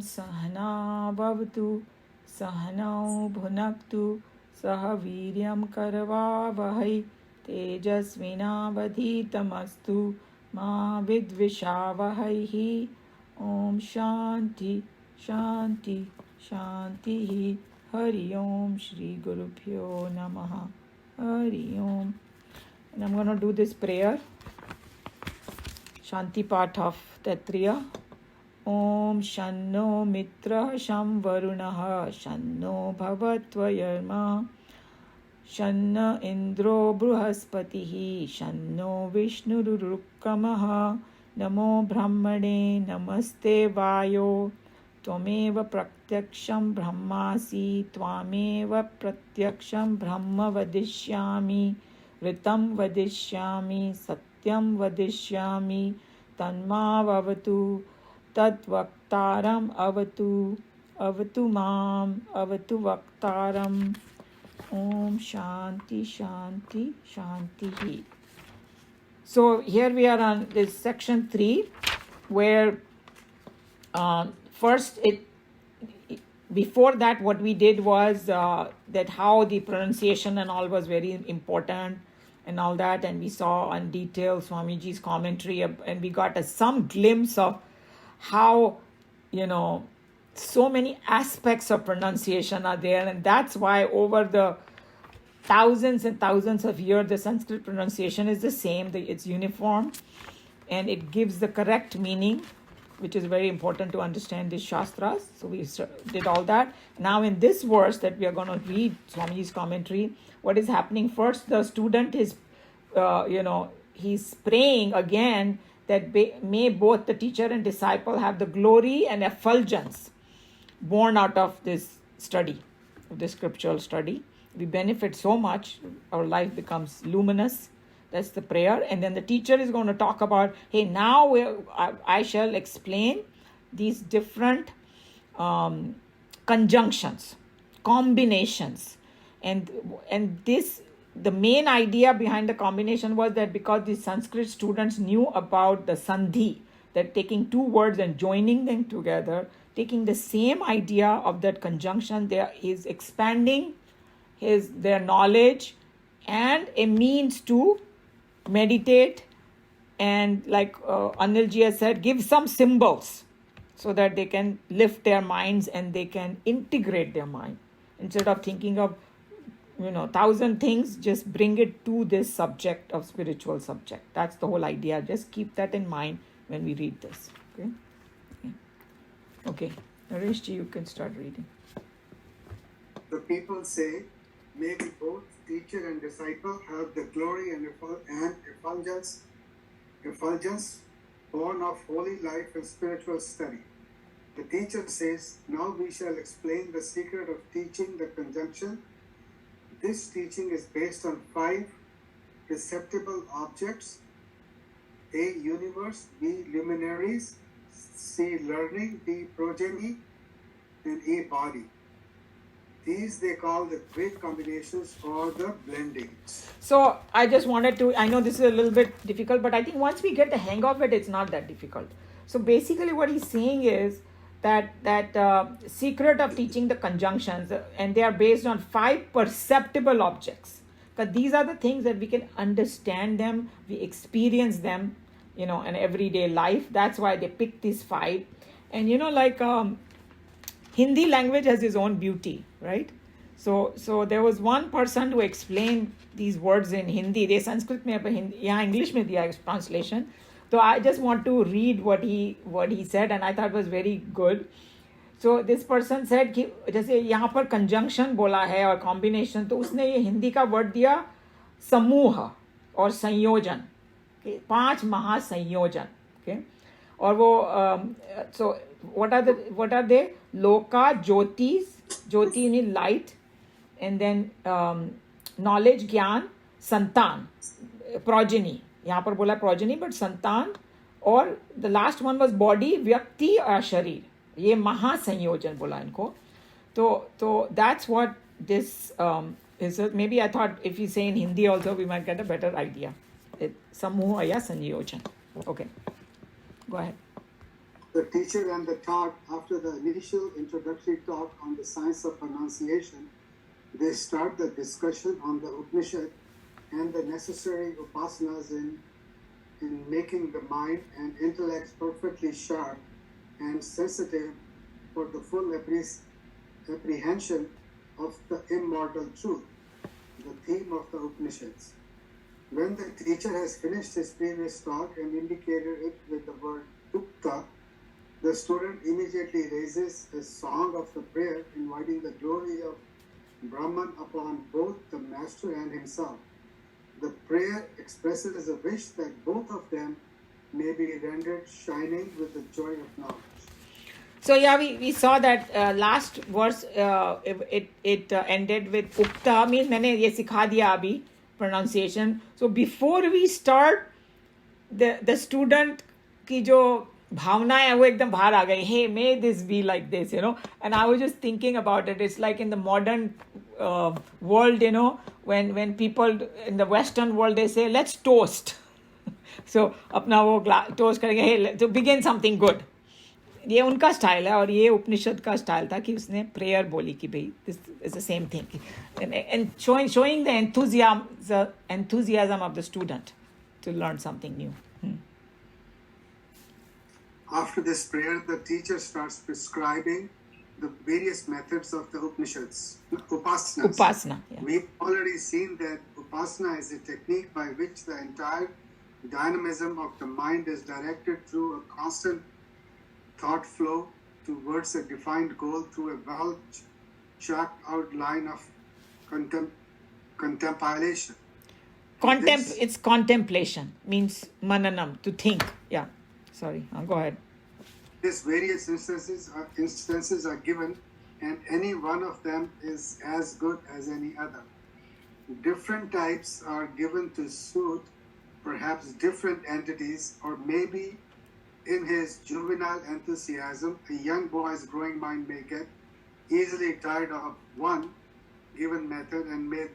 सहना भवतु सहनौ भुनक्तु सह वीर्यं करवावहै तेजस्विनावधीतमस्तु मा विद्विषावहैः ॐ शान्ति शान्ति शान्तिः हरि ओम Shri Gurubhyo Namaha Hari Om. And I'm going to do this prayer, Shanti part of Taittriya. Om Shanno Mitra Sham Varunaha Shanno Bhavatvayarma Shanna Indro Bruhaspatihi Shanno Vishnururukamaha Namo Brahmane Namaste Vayo त्वमेव प्रत्यक्षं ब्रह्मासि त्वामेव प्रत्यक्षं ब्रह्म वदिष्यामि ऋतं वदिष्यामि सत्यं वदिष्यामि तन्मावतु तद्वक्तारम् अवतु माम् अवतु वक्तारम् ॐ शान्ति शान्ति शान्तिः. So here we are on this section 3 where first, before that, what we did was that how the pronunciation and all was very important and all that, and we saw on detail Swamiji's commentary, and we got some glimpse of how, so many aspects of pronunciation are there, and that's why over the thousands and thousands of years, the Sanskrit pronunciation is the same, it's uniform, and it gives the correct meaning, which is very important to understand these Shastras. So we did all that. Now in this verse that we are going to read, Swamiji's commentary, what is happening first, the student is, he's praying again that may both the teacher and disciple have the glory and effulgence born out of this study, of this scriptural study. We benefit so much, our life becomes luminous. That's the prayer. And then the teacher is going to talk about, hey, now I shall explain these different conjunctions, combinations. And this, the main idea behind the combination was that because the Sanskrit students knew about the sandhi, that taking two words and joining them together, taking the same idea of that conjunction, there is expanding their knowledge and a means to meditate, and like Anilji has said, give some symbols so that they can lift their minds and they can integrate their mind. Instead of thinking of 1,000 things, just bring it to this subject of spiritual subject. That's the whole idea. Just keep that in mind when we read this. Okay. Nareshji, you can start reading. The people say, may we both teacher and disciple have the glory and effulgence born of holy life and spiritual study. The teacher says, now we shall explain the secret of teaching the conjunction. This teaching is based on 5 perceptible objects: A, universe; B, luminaries; C, learning; D, progeny; and E, body. These they call the great combinations or the blendings. So I just wanted to, I know this is a little bit difficult, but I think once we get the hang of it, it's not that difficult. So basically what he's saying is that secret of teaching the conjunctions, and they are based on 5 perceptible objects. Because these are the things that we can understand them, we experience them, in everyday life. That's why they picked these 5. And Hindi language has its own beauty, right? So there was one person who explained these words in Hindi. They Sanskrit mein yahan English mein diya translation. So I just want to read what he said, and I thought it was very good. So this person said कि जैसे यहाँ पर conjunction बोला है और combination, तो उसने ये हिंदी का word दिया समूह और संयोजन, 5 महासंयोजन, okay? और वो so what are they? Loka, Jyoti means light, and then knowledge, Gyan, Santan, progeny. यहाँ पर बोला progeny, but Santan, और the last one was body, Vyakti और शरीर. ये महासंयोजन बोला इनको. तो that's what this is. Maybe I thought if you say in Hindi also, we might get a better idea. समूह या संयोजन. Okay, go ahead. The teacher and the taught, after the initial introductory talk on the science of pronunciation, they start the discussion on the Upanishad and the necessary upasanas in making the mind and intellect perfectly sharp and sensitive for the full apprehension of the immortal truth, the theme of the Upanishads. When the teacher has finished his previous talk and indicated it with the word Ukta, the student immediately raises a song of the prayer inviting the glory of Brahman upon both the master and himself. The prayer expresses a wish that both of them may be rendered shining with the joy of knowledge. So yeah, we saw that last verse, it ended with Ukta, means मैंने ये सिखा दिया अभी pronunciation. So before we start, the student की जो भावना है वो एकदम बाहर आ गई. Hey, may this be like this, And I was just thinking about it. It's like in the modern world, when people in the Western world, they say, let's toast. So अपना वो toast करेंगे, hey, to begin something good. ये उनका style है और ये उपनिषद का style था कि उसने प्रेयर बोली कि भाई this is the same thing and showing the enthusiasm of the student to learn something new. After this prayer, the teacher starts prescribing the various methods of the Upanishads, upasanas. Upasana, yeah. We've already seen that upasana is a technique by which the entire dynamism of the mind is directed through a constant thought flow towards a defined goal through a well-chalked out line of contemplation. It's contemplation, means mananam, to think. Yeah, sorry, go ahead. These various instances are given, and any one of them is as good as any other. Different types are given to suit perhaps different entities, or maybe in his juvenile enthusiasm, a young boy's growing mind may get easily tired of one given method and may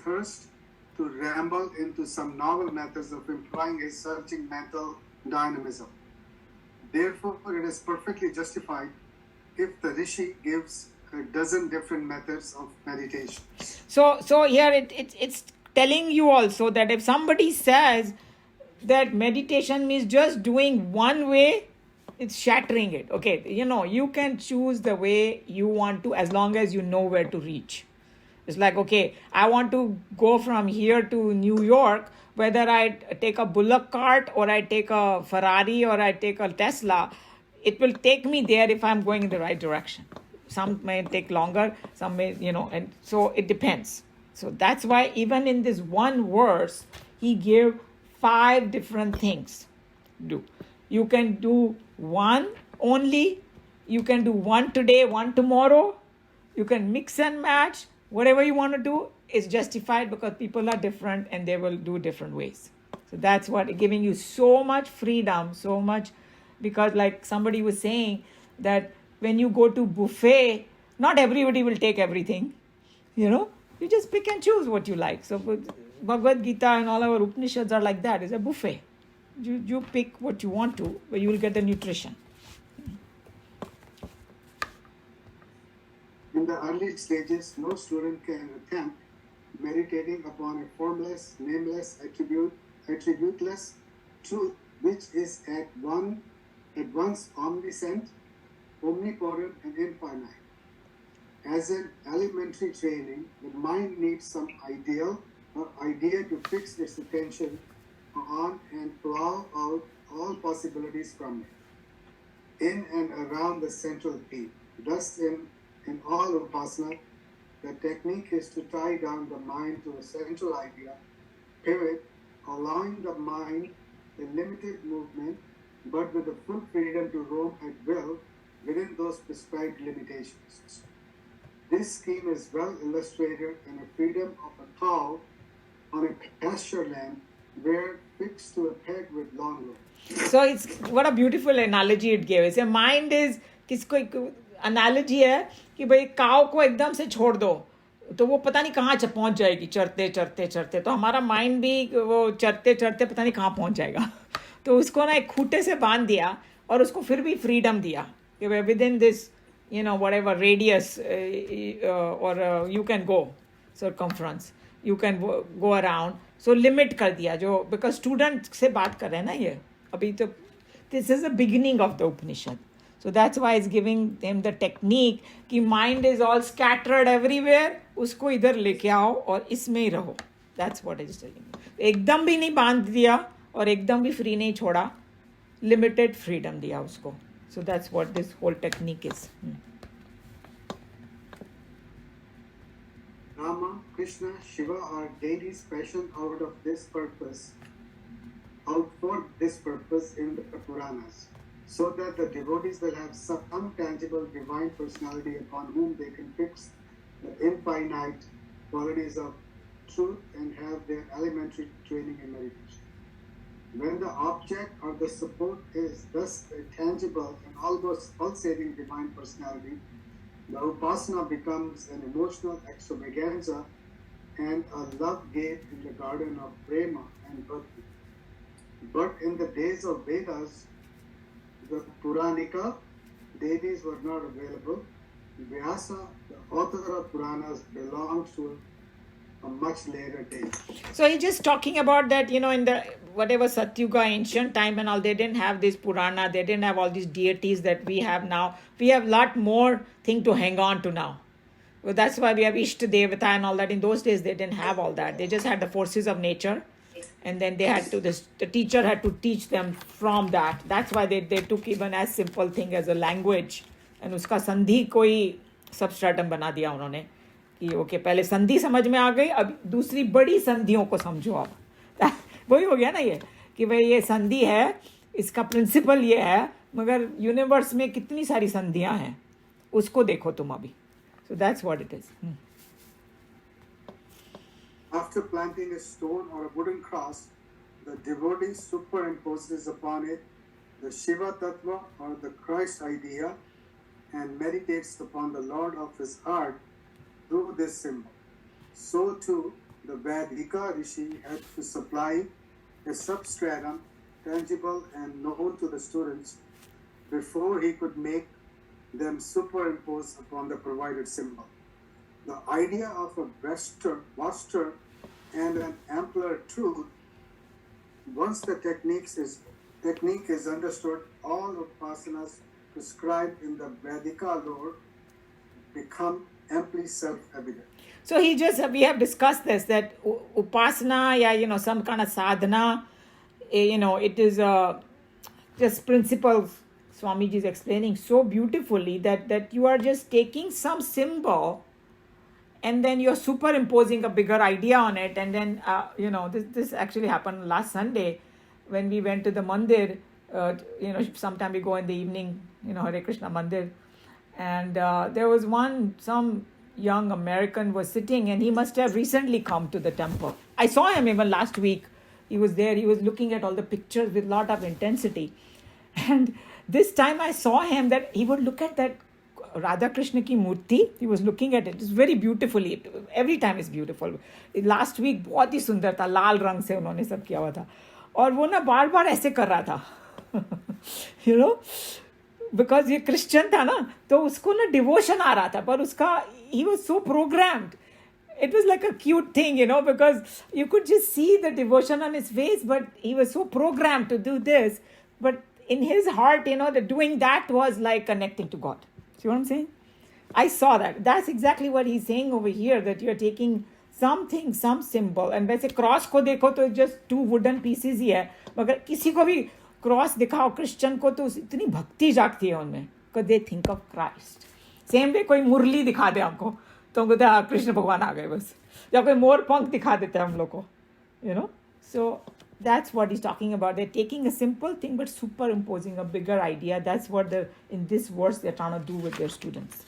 thirst to ramble into some novel methods of employing his searching mental dynamism. Therefore, it is perfectly justified if the Rishi gives a dozen different methods of meditation. So here it's telling you also that if somebody says that meditation means just doing one way, it's shattering it. Okay, you can choose the way you want to as long as you know where to reach. It's like, okay, I want to go from here to New York, whether I take a bullock cart or I take a Ferrari or I take a Tesla, it will take me there if I'm going in the right direction. Some may take longer, some may, and so it depends. So that's why even in this one verse, he gave 5 different things. You can do one only, you can do one today, one tomorrow, you can mix and match. Whatever you want to do is justified because people are different and they will do different ways. So that's what giving you so much freedom, so much, because like somebody was saying that when you go to buffet, not everybody will take everything. You just pick and choose what you like. So Bhagavad Gita and all our Upanishads are like that. It's a buffet. You pick what you want to, but you will get the nutrition. In the early stages, no student can attempt meditating upon a formless, nameless, attributeless truth which is at once omniscient, omnipotent, and infinite. As an elementary training, the mind needs some ideal or idea to fix its attention on and plow out all possibilities from it, in and around the central theme. Thus, in all upasana, the technique is to tie down the mind to a central idea, pivot, allowing the mind a limited movement, but with the full freedom to roam at will within those prescribed limitations. This scheme is well illustrated in the freedom of a cow on a pasture land where fixed to a peg with long rope. So it's what a beautiful analogy it gave. It's a mind is किसको analogy है कि भाई काव को एकदम से छोड़ दो तो वो पता नहीं कहाँ पहुँच जाएगी चरते चरते चरते. तो हमारा माइंड भी वो चरते चरते पता नहीं कहाँ पहुँच जाएगा. तो उसको ना एक खूटे से बांध दिया और उसको फिर भी freedom दिया कि within this whatever radius or you can go circumference, you can go around. So limit कर दिया जो because student से बात कर रहे हैं ना ये अभी तो this is the beginning of the Upanishad. So that's why it's giving him the technique कि mind is all scattered everywhere, उसको इधर लेके आओ और इसमें ही रहो. That's what it's telling you. एकदम भी नहीं बांध दिया और एकदम भी free नहीं छोड़ा, limited freedom दिया उसको. So that's what this whole technique is. Rama, Krishna, Shiva are deities fashioned out for this purpose in the Puranas, so that the devotees will have some tangible divine personality upon whom they can fix the infinite qualities of truth and have their elementary training in meditation. When the object or the support is thus a tangible and almost pulsating divine personality, the upasana becomes an emotional extravaganza and a love gate in the garden of prema and bhakti. But in the days of Vedas, the Puranika deities were not available. Vyasa, the author of Puranas, belongs to a much later date. So he's just talking about that, in the whatever Satyuga, ancient time and all, they didn't have this Purana, they didn't have all these deities that we have now. We have a lot more thing to hang on to now. Well, that's why we have Ishta Devata and all that. In those days, they didn't have all that. They just had the forces of nature. And then they had to, the teacher had to teach them from that. That's why they took even as simple thing as a language. And uska sandhi koi substratum बना दिया उन्होंने कि okay पहले संधि समझ में आ गई अब दूसरी बड़ी संधियों को समझो आप वही हो गया ना ये कि भाई ये संधि है इसका प्रिंसिपल ये है मगर यूनिवर्स में कितनी सारी संधियां हैं उसको देखो तुम अभी so that's what it is. After planting a stone or a wooden cross, the devotee superimposes upon it the Shiva Tattva or the Christ idea and meditates upon the Lord of his heart through this symbol. So too, the Vedika Rishi had to supply a substratum tangible and known to the students before he could make them superimpose upon the provided symbol. The idea of a vaster and an ampler truth, once the technique is understood, all upasanas prescribed in the Vedika lore become amply self-evident. So we have discussed this, that upasana, some kind of sadhana, it is just principles. Swamiji is explaining so beautifully that you are just taking some symbol and then you're superimposing a bigger idea on it. And then, this actually happened last Sunday when we went to the mandir. Sometime we go in the evening, Hare Krishna mandir. And there was some young American was sitting and he must have recently come to the temple. I saw him even last week. He was there. He was looking at all the pictures with a lot of intensity. And this time I saw him that he would look at that Radha Krishna ki murti. He was looking at it. It's very beautifully. Every time is beautiful. Last week बहुत ही सुंदर था. लाल रंग से उन्होंने सब किया हुआ था. और वो ना बार-बार ऐसे कर रहा था. Because ये Christian था ना, तो उसको ना devotion आ रहा था. पर उसका he was so programmed. It was like a cute thing, because you could just see the devotion on his face, but he was so programmed to do this. But in his heart, that doing that was like connecting to God. See what I'm saying? I saw that. That's exactly what he's saying over here, that you're taking something, some symbol. And वैसे cross को देखो तो just two wooden pieces ही है. मगर किसी को भी cross दिखाओ Christian को तो इतनी भक्ति जागती है उनमें. Because they think of Christ. Same way कोई मुरली दिखा दे हमको तो हमको कहते हैं कृष्ण भगवान आ गए बस. या कोई मोर पंख दिखा देते हैं हम लोग को. So that's what he's talking about. They're taking a simple thing but superimposing a bigger idea. That's what in this verse they're trying to do with their students.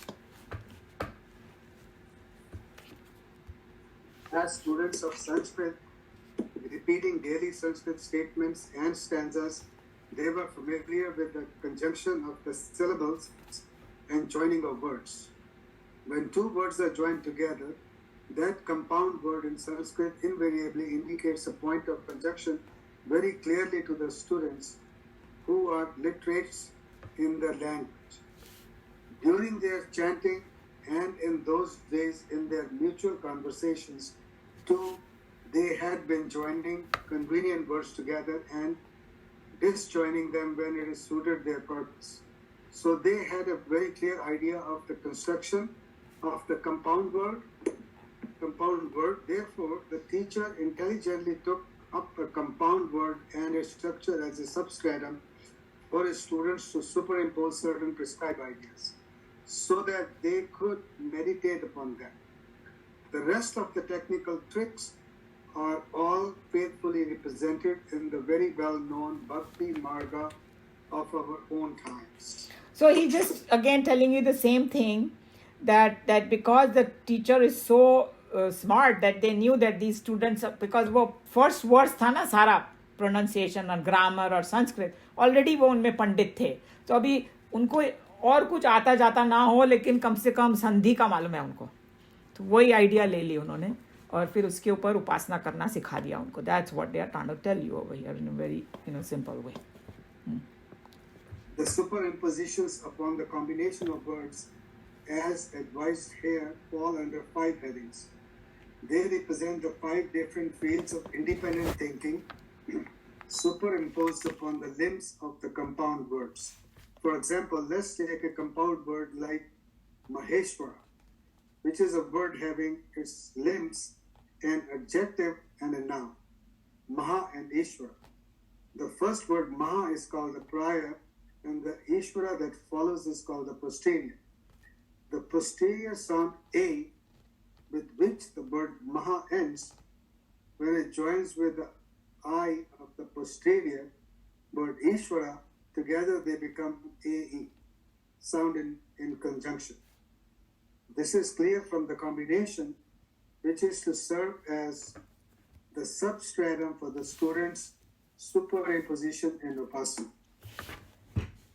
As students of Sanskrit, repeating daily Sanskrit statements and stanzas, they were familiar with the conjunction of the syllables and joining of words. When two words are joined together, that compound word in Sanskrit invariably indicates a point of conjunction very clearly to the students who are literates in the language. During their chanting and in those days in their mutual conversations too, they had been joining convenient words together and disjoining them when it suited their purpose. So they had a very clear idea of the construction of the compound word. Therefore, the teacher intelligently took up a compound word and its structure as a substratum for his students to superimpose certain prescribed ideas so that they could meditate upon them. The rest of the technical tricks are all faithfully represented in the very well-known Bhakti Marga of our own times. So he just again telling you the same thing, that because the teacher is so smart that they knew that these students, because वो first words था ना सारा pronunciation और grammar और Sanskrit, already वो उनमें पंडित थे, तो अभी उनको और कुछ आता जाता ना हो लेकिन कम से कम संधि का मालूम है उनको, तो वही आइडिया ले ली उन्होंने और फिर उसके ऊपर उपासना करना सिखा दिया उनको. That's what they are trying to tell you over here in a very simple way. The superimpositions upon the combination of words as advised here fall under 5 headings. They represent the 5 different fields of independent thinking superimposed upon the limbs of the compound words. For example, let's take a compound word like Maheshwara, which is a word having its limbs an adjective and a noun, Maha and Ishvara. The first word Maha is called the prior, and the Ishvara that follows is called the posterior. The posterior sound A, with which the word Maha ends, when it joins with the I of the posterior word Ishvara, together they become AE, sound in conjunction. This is clear from the combination, which is to serve as the substratum for the student's superimposition and upasana.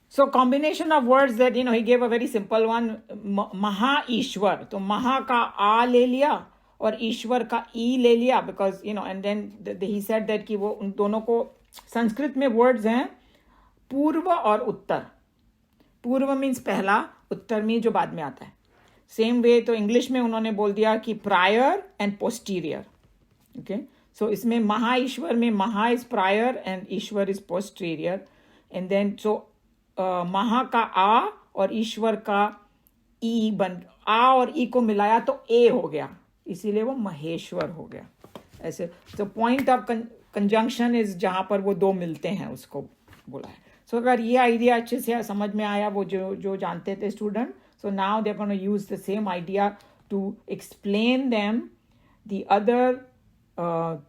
So combination of words that, he gave a very simple one, Maha Ishwar. तो Maha का A ले लिया और ईश्वर का E ले लिया, because, and then he said that कि वो उन दोनों को संस्कृत में words हैं पूर्व और उत्तर. पूर्व means पहला, उत्तर means जो बाद में आता है. Same way तो इंग्लिश में उन्होंने बोल दिया कि prior and posterior. Okay, so इसमें महा ईश्वर में महा is prior and Ishwar is posterior, and then so महा का आ और ईश्वर का ई आ और ई को मिलाया तो ए हो गया, इसीलिए वो महेश्वर हो गया. ऐसे तो पॉइंट ऑफ कंजंक्शन इज जहाँ पर वो दो मिलते हैं उसको बोला है. सो अगर ये आइडिया अच्छे से समझ में आया वो जो जानते थे student, so now they're going to use the same idea to explain them the other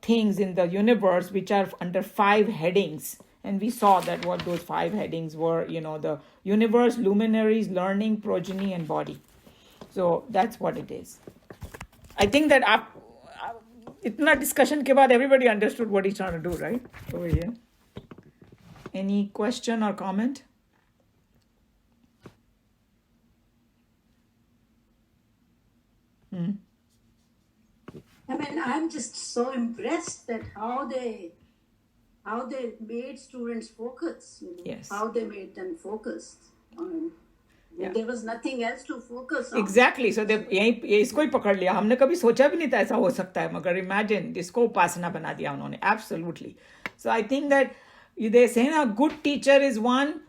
things in the universe which are under 5 headings. And we saw that what those 5 headings were, the universe, luminaries, learning, progeny, and body. So that's what it is. I think that itna discussion ke baad everybody understood what he's trying to do, right? Over here. Any question or comment? I mean, I'm just so impressed that how they made students focus. Yes. How they made them focused. There was nothing else to focus on. Exactly. So इसको ही पकड़ लिया. हमने कभी सोचा भी नहीं था ऐसा हो सकता है, मगर imagine इसको उपासना बना दिया उन्होंने. Absolutely. So I think that they say a good teacher is one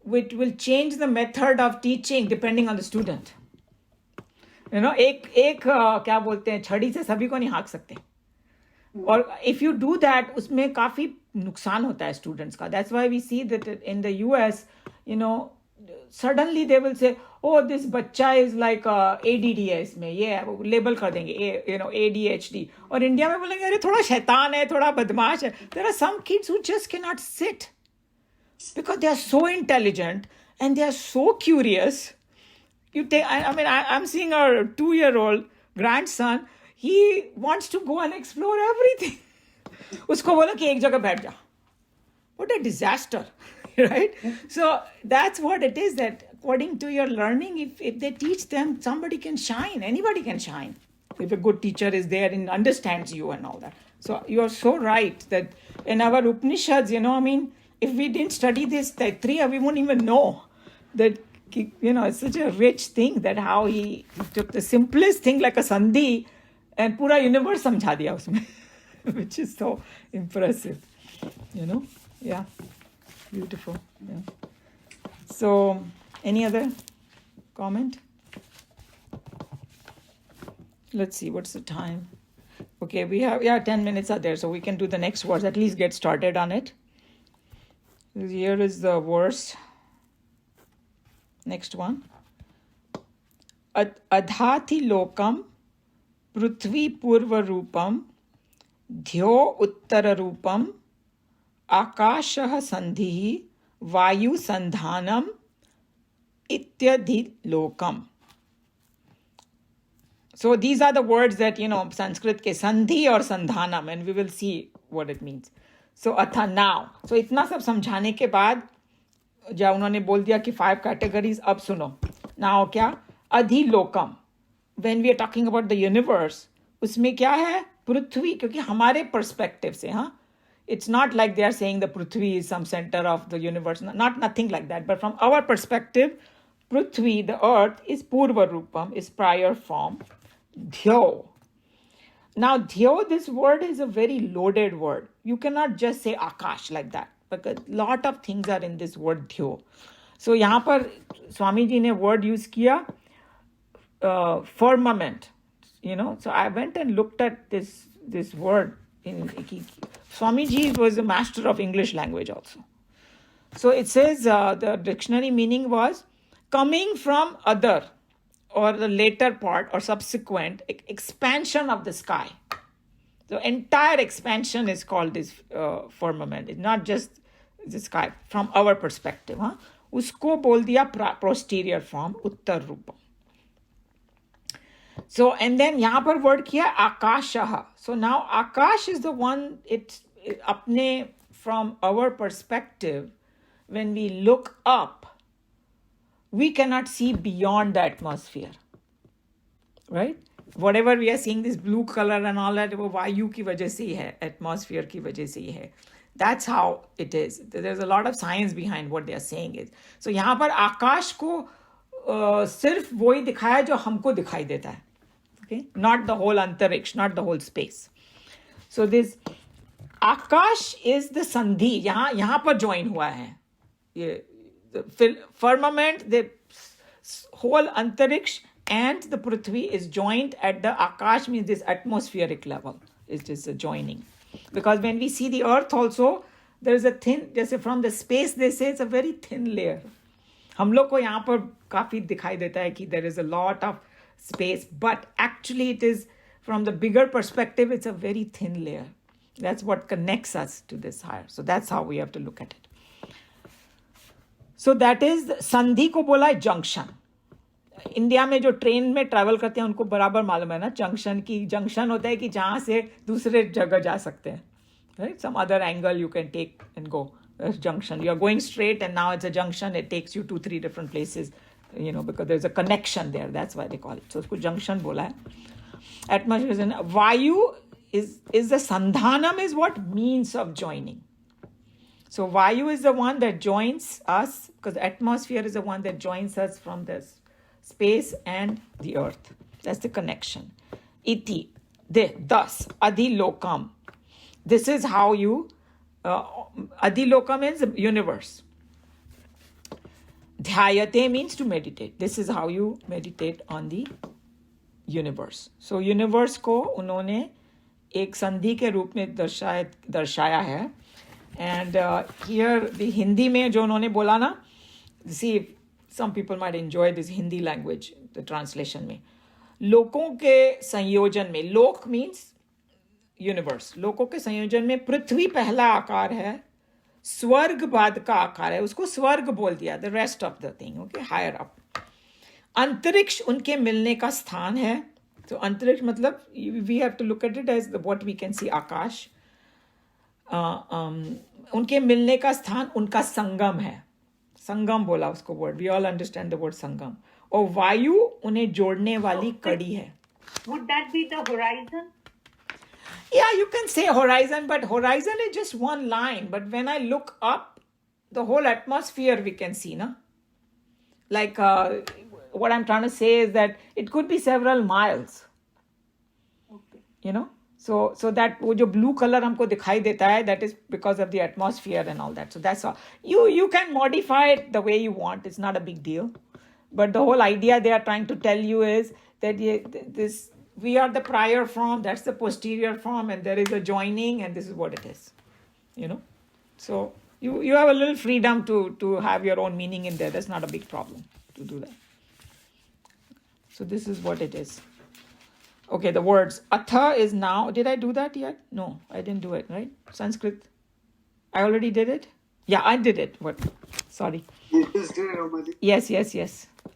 which will change the method of teaching depending on the student. एक क्या बोलते हैं, छड़ी से सभी को नहीं हाँक सकते. और if you do that, उसमें काफी नुकसान होता है स्टूडेंट्स का. That's why we see that in the US, suddenly they will say, oh, this बच्चा is like ADD है इसमें, ये लेबल कर देंगे ADHD. और इंडिया में बोलेंगे अरे थोड़ा शैतान है, थोड़ा बदमाश है. There are some kids who just cannot sit because they are so intelligent and they are so curious. I'm seeing a 2-year-old grandson. He wants to go and explore everything. उसको बोलो कि एक जगह बैठ जा. What a disaster, right? So that's what it is, that according to your learning, if they teach them, somebody can shine. Anybody can shine if a good teacher is there and understands you and all that. So you are so right that in our Upanishads, if we didn't study this Taittriya, we won't even know that, it's such a rich thing that how he took the simplest thing like a sandhi and pura universe samjha diya usme, which is so impressive, Yeah, beautiful. Yeah. So, any other comment? Let's see, what's the time? Okay, we have, 10 minutes are there, so we can do the next verse, at least get started on it. Here is the verse. Next one. Adhati lokam prithvi purva rupam dhyo uttara rupam akashah sandhihi vayu sandhanam ityadhi lokam. So these are the words that, Sanskrit ke sandhi or sandhanam, and we will see what it means. So atha now. So itna sab samjhane ke baad, जब उन्होंने बोल दिया कि 5 categories, अब सुनो. Now क्या? अधिलोकम. When we are talking about the universe, उसमें क्या है? पृथ्वी, क्योंकि हमारे perspective से, हाँ? It's not like they are saying the Prithvi is some center of the universe. Nothing like that. But from our perspective, Prithvi, the earth, is Purva Rupam, is prior form. Dhyo. Now, dhyo, this word is a very loaded word. You cannot just say Akash like that, because a lot of things are in this word dhyo. So, यहाँ पर Swami ji ने word use किया firmament. So I went and looked at this word. Swami ji was a master of English language also. So it says the dictionary meaning was coming from other or the later part or subsequent expansion of the sky. The entire expansion is called this firmament. It's not just the sky from our perspective. Huh? Usko bol diya posterior form, uttar rupa. So, and then यहाँ पर word किया आकाशः. So now Akash is the one, it's अपने, from our perspective, when we look up, we cannot see beyond the atmosphere. Right? Whatever we are seeing, this blue color and all that, वो वायु की वजह से ही है, atmosphere की वजह से ही है. That's how it is. There's a lot of science behind what they are saying is. So यहाँ पर आकाश को सिर्फ वही दिखाया जो हमको दिखाई देता है. Okay? Not the whole antariksh, not the whole space. So this Akash is the sandhi. यहाँ पर join हुआ है. The firmament, the whole antariksh and the Prithvi is joined at the Akash, means this atmospheric level. It's just a joining. Because when we see the earth also, there is a thin, जैसे from the space they say it's a very thin layer. हम लोग को यहाँ पर काफी दिखाई देता है कि there is a lot of space, but actually it is, from the bigger perspective, it's a very thin layer. That's what connects us to this higher. So that's how we have to look at it. So that is, sandhi को बोला है junction. India में जो train में travel करते हैं उनको बराबर मालूम है ना, जंक्शन की, जंक्शन होता है कि जहाँ से दूसरे जगह जा सकते हैं. Right? Some other angle you can take and go. That's junction. You are going straight and now it's a junction. It takes you 2-3 different places. Because there's a connection there. That's why they call it. So, usko junction bola hai. Atmosphere is Vayu is the sandhanam, is what means of joining. So, Vayu is the one that joins us, because atmosphere is the one that joins us from this space and the earth. That's the connection. Iti, thus, adilokam. This is how you, adilokam is the universe. Dhyayate means to meditate. This is how you meditate on the universe. So universe को उन्होंने एक संधि के रूप में दर्शाया है. And here the Hindi में जो उन्होंने बोला ना, see, some people might enjoy this Hindi language, the translation में. लोकों के संयोजन में, लोक means universe. लोकों के संयोजन में पृथ्वी पहला आकार है, स्वर्ग बाद का आकार है, उसको स्वर्ग बोल दिया, the rest of the thing, okay, higher up. अंतरिक्ष उनके मिलने का स्थान है. तो अंतरिक्ष मतलब we have to look at it as what we can see, आकाश. उनके मिलने का स्थान उनका संगम है. संगम बोला उसको word. We all understand the word संगम. और वायु उन्हें जोड़ने वाली कड़ी है. Would that be the horizon? Yeah, you can say horizon, but horizon is just one line. But when I look up, the whole atmosphere we can see, na? Like what I'm trying to say is that it could be several miles, Okay. you know. So that वो जो blue color हमको दिखाई देता है, that is because of the atmosphere and all that. So that's all. You can modify it the way you want. It's not a big deal. But the whole idea they are trying to tell you is that we are the prior form, that's the posterior form, and there is a joining, and this is what it is, you know. So you have a little freedom to have your own meaning in there. That's not a big problem to do that. So this is what it is. Okay, the words. Atha is now. Did I do that yet? No, I didn't do it, right? Sanskrit. I already did it? Yeah, I did it. What? Sorry. You just did it, Omaji. Yes.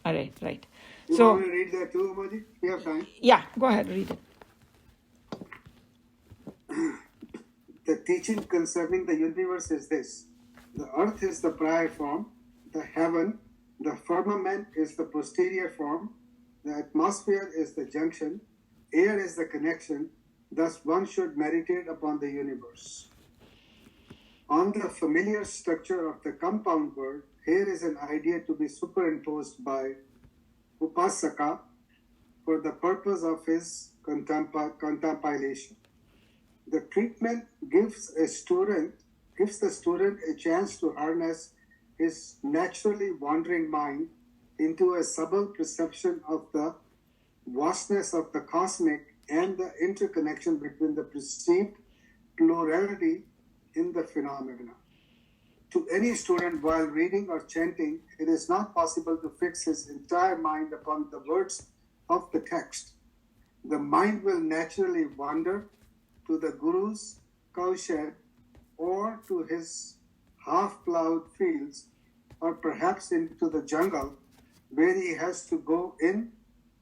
All right. You So, want me to read that too, Omaji? We have time. yeah, go ahead, read it. The teaching concerning the universe is this: the earth is the prior form, the heaven, the firmament is the posterior form, the atmosphere is the junction, air is the connection. Thus, one should meditate upon the universe. On the familiar structure of the compound world, here is an idea to be superimposed by Upasaka for the purpose of his contemplation. The treatment gives the student a chance to harness his naturally wandering mind into a subtle perception of the vastness of the cosmic and the interconnection between the perceived plurality in the phenomena. To any student, while reading or chanting, it is not possible to fix his entire mind upon the words of the text. The mind will naturally wander to the Guru's cowshed or to his half-plowed fields, or perhaps into the jungle, where he has to go in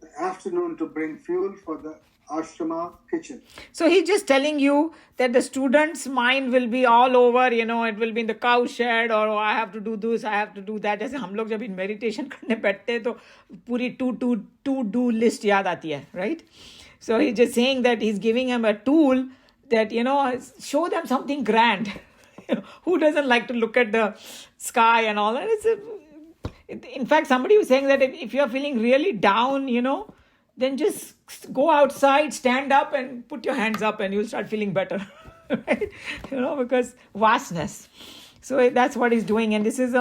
the afternoon to bring fuel for the ashrama kitchen. So he's just telling you that the student's mind will be all over, you know, it will be in the cow shed, or I have to do this, I have to do that. जैसे हम लोग जब in meditation करने बैठते हैं तो पूरी to-do list याद आती है, right? So he's just saying that he's giving him a tool that, you know, show them something grand. You know, who doesn't like to look at the sky and all that? In fact, somebody was saying that if you're feeling really down, you know, then just go outside, stand up and put your hands up and you'll start feeling better. Right? You know, because vastness. So that's what he's doing. And this is,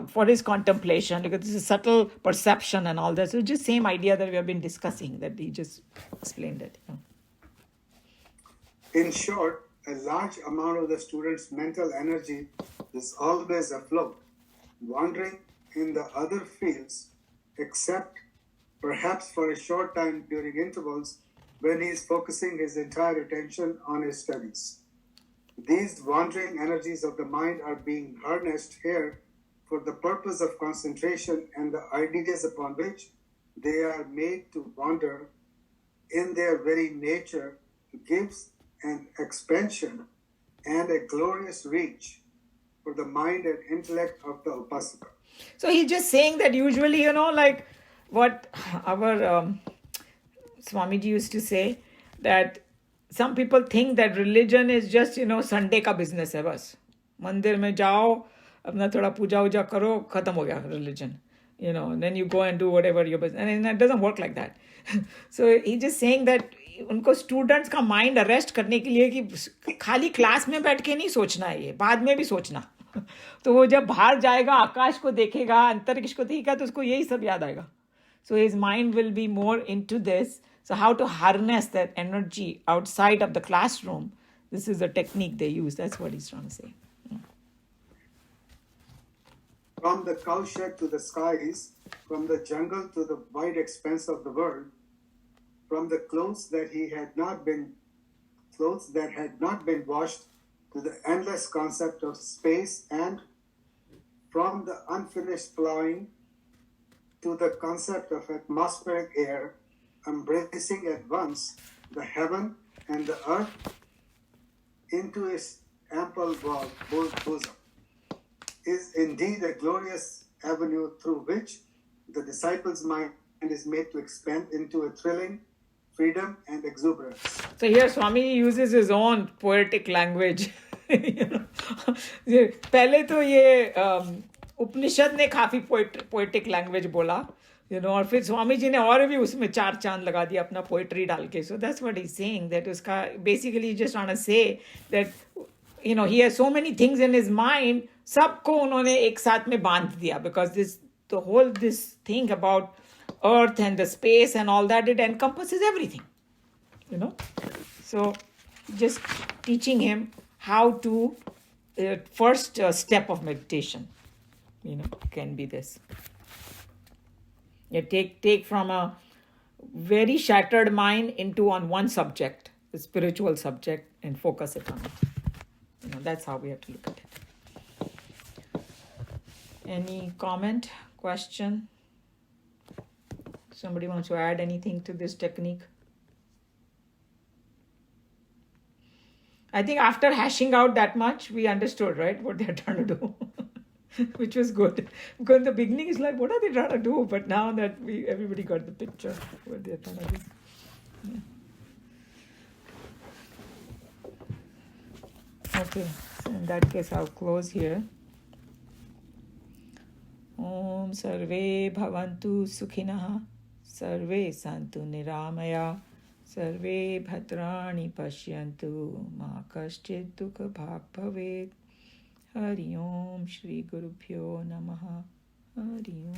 for his contemplation, because this is subtle perception and all that. So just same idea that we have been discussing, that he just explained it. You know. In short, a large amount of the student's mental energy is always afloat, wandering in the other fields, except perhaps for a short time during intervals when he is focusing his entire attention on his studies. These wandering energies of the mind are being harnessed here for the purpose of concentration, and the ideas upon which they are made to wander in their very nature gives an expansion and a glorious reach for the mind and intellect of the Upasaka. So he's just saying that usually, you know, like what our Swamiji used to say, that some people think that religion is just, you know, Sunday ka business hai bas. Mandir mein jao, apna thoda puja uja karo, khatam ho gaya religion. You know, and then you go and do whatever your business. And it doesn't work like that. So he's just saying that उनको students का mind arrest करने के लिए कि खाली class में बैठ के नहीं सोचना है, ये बाद में भी सोचना. तो वो जब बाहर जाएगा, आकाश को देखेगा, अंतरिक्ष को देखेगा, तो उसको यही सब याद आएगा. So his mind will be more into this. So how to harness that energy outside of the classroom, this is the technique they use. That's what he's trying to say. Yeah. From the cowshed to the skies, from the jungle to the wide expanse of the world, from the clothes that had not been washed to the endless concept of space, and from the unfinished plowing to the concept of atmospheric air, embracing at once the heaven and the earth into its ample bosom, is indeed a glorious avenue through which the disciple's mind is made to expand into a thrilling freedom and exuberance. So here Swami uses his own poetic language. You know, पहले तो ये उपनिषद ने काफी poetic language बोला, और फिर स्वामी जी ने और भी उसमें 4 चांद लगा दिया अपना पोएट्री डाल के. So that's what he saying, that उसका basically just trying to say that he has so many things in his mind, सबको उन्होंने एक साथ में बांध दिया, because this thing about earth and the space and all that, it encompasses everything, so just teaching him how to first step of meditation, can be this. You take from a very shattered mind into on one subject, the spiritual subject, and focus it on it. That's how we have to look at it. Any comment, question? Somebody wants to add anything to this technique? I think after hashing out that much, we understood, right, what they're trying to do, which was good. Because in the beginning, it's like, what are they trying to do? But now that everybody got the picture, what they're trying to do. Yeah. Okay, so in that case, I'll close here. Om Sarve Bhavantu Sukhinah, Sarve Santu Niramaya, Sarve Bhadrani Pashyantu, Ma Kaschid Dukha Bhag Bhavet. Hari Om Shri Guru Pyo Namaha. Hari Om.